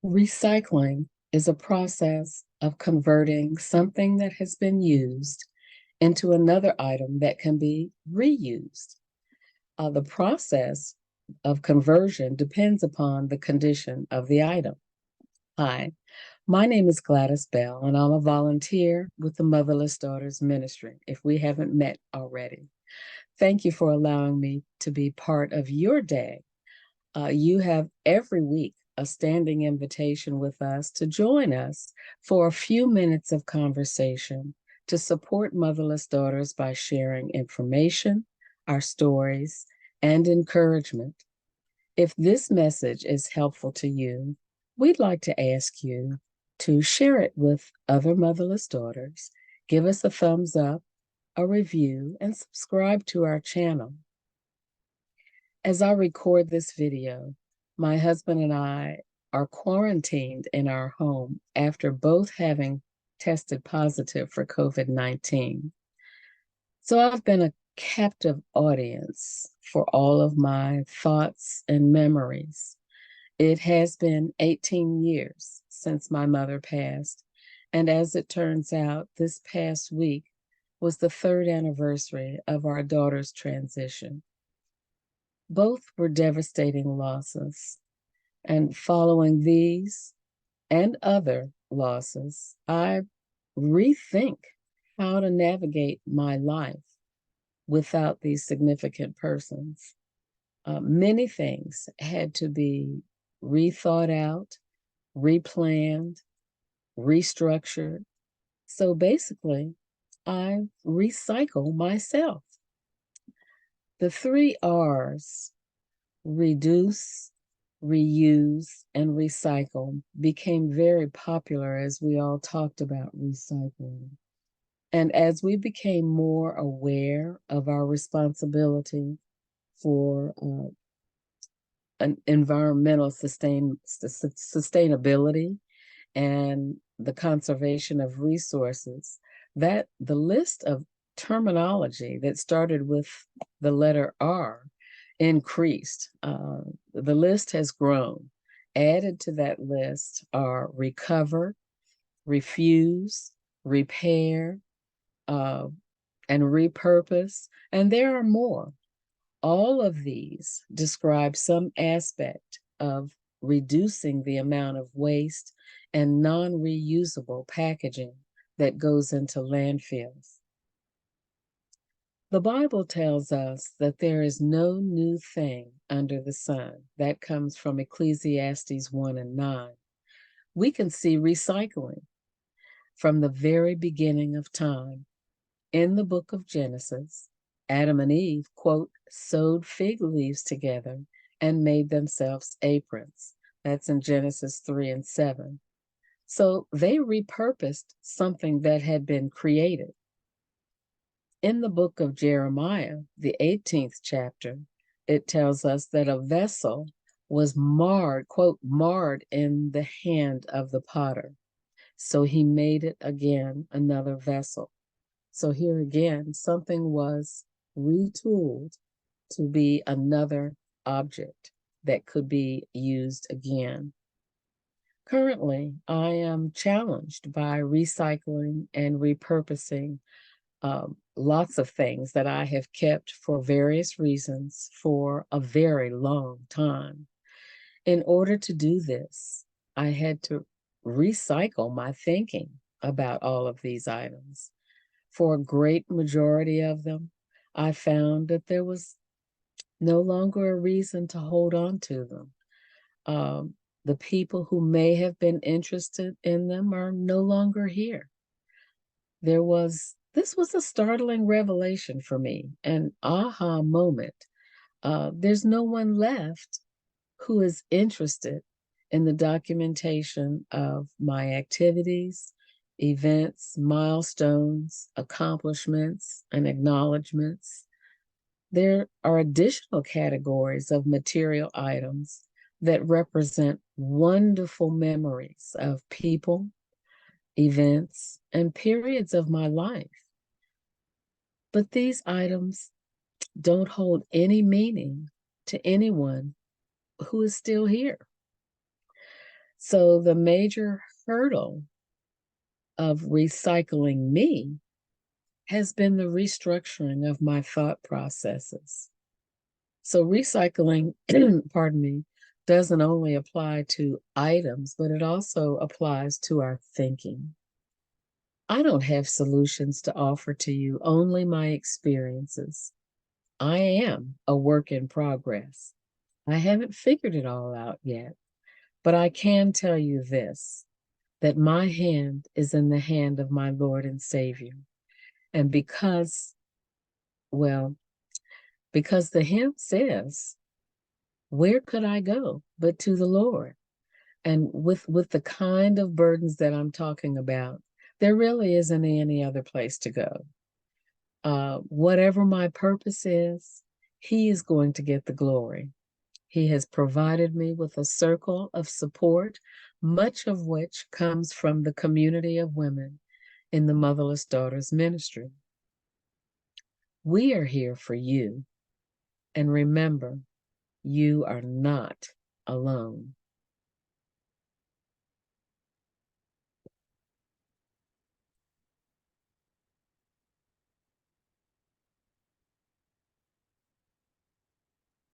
Recycling is a process of converting something that has been used into another item that can be reused. The process of conversion depends upon the condition of the item. Hi, my name is Gladys Bell, and I'm a volunteer with the Motherless Daughters Ministry, if we haven't met already. Thank you for allowing me to be part of your day. You have every week a standing invitation with us to join us for a few minutes of conversation to support motherless daughters by sharing information, our stories, and encouragement. If this message is helpful to you, we'd like to ask you to share it with other motherless daughters, give us a thumbs up, a review, and subscribe to our channel. As I record this video, my husband and I are quarantined in our home after both having tested positive for COVID-19. So I've been a captive audience for all of my thoughts and memories. It has been 18 years since my mother passed, and as it turns out, this past week was the third anniversary of our daughter's transition. Both were devastating losses, and following these and other losses, I rethink how to navigate my life without these significant persons. Many things had to be rethought out, replanned, restructured. So basically, I recycle myself. The three R's, reduce, reuse, and recycle, became very popular as we all talked about recycling. And as we became more aware of our responsibility for an environmental sustainability and the conservation of resources, that the list of terminology that started with the letter R increased. The list has grown. Added to that list are recover, refuse, repair, and repurpose, and there are more. All of these describe some aspect of reducing the amount of waste and non-reusable packaging that goes into landfills. The Bible tells us that there is no new thing under the sun. That comes from Ecclesiastes 1 and 9. We can see recycling from the very beginning of time. In the book of Genesis, Adam and Eve, quote, sewed fig leaves together and made themselves aprons. That's in Genesis 3 and 7. So they repurposed something that had been created. In the book of Jeremiah, the 18th chapter, it tells us that a vessel was marred, quote, marred in the hand of the potter. So he made it again another vessel. So here again, something was retooled to be another object that could be used again. Currently, I am challenged by recycling and repurposing lots of things that I have kept for various reasons for a very long time. In order to do this, I had to recycle my thinking about all of these items. For a great majority of them, I found that there was no longer a reason to hold on to them. The people who may have been interested in them are no longer here. This was a startling revelation for me, an aha moment. There's no one left who is interested in the documentation of my activities, events, milestones, accomplishments, and acknowledgments. There are additional categories of material items that represent wonderful memories of people, events, and periods of my life. But these items don't hold any meaning to anyone who is still here. So the major hurdle of recycling me has been the restructuring of my thought processes. So recycling, pardon me, doesn't only apply to items, but it also applies to our thinking. I don't have solutions to offer to you, only my experiences. I am a work in progress. I haven't figured it all out yet, but I can tell you this, that my hand is in the hand of my Lord and Savior. And well, because the hymn says, where could I go but to the Lord? And with the kind of burdens that I'm talking about, there really isn't any other place to go. Whatever my purpose is, He is going to get the glory. He has provided me with a circle of support, much of which comes from the community of women in the Motherless Daughters Ministry. We are here for you. And remember, you are not alone.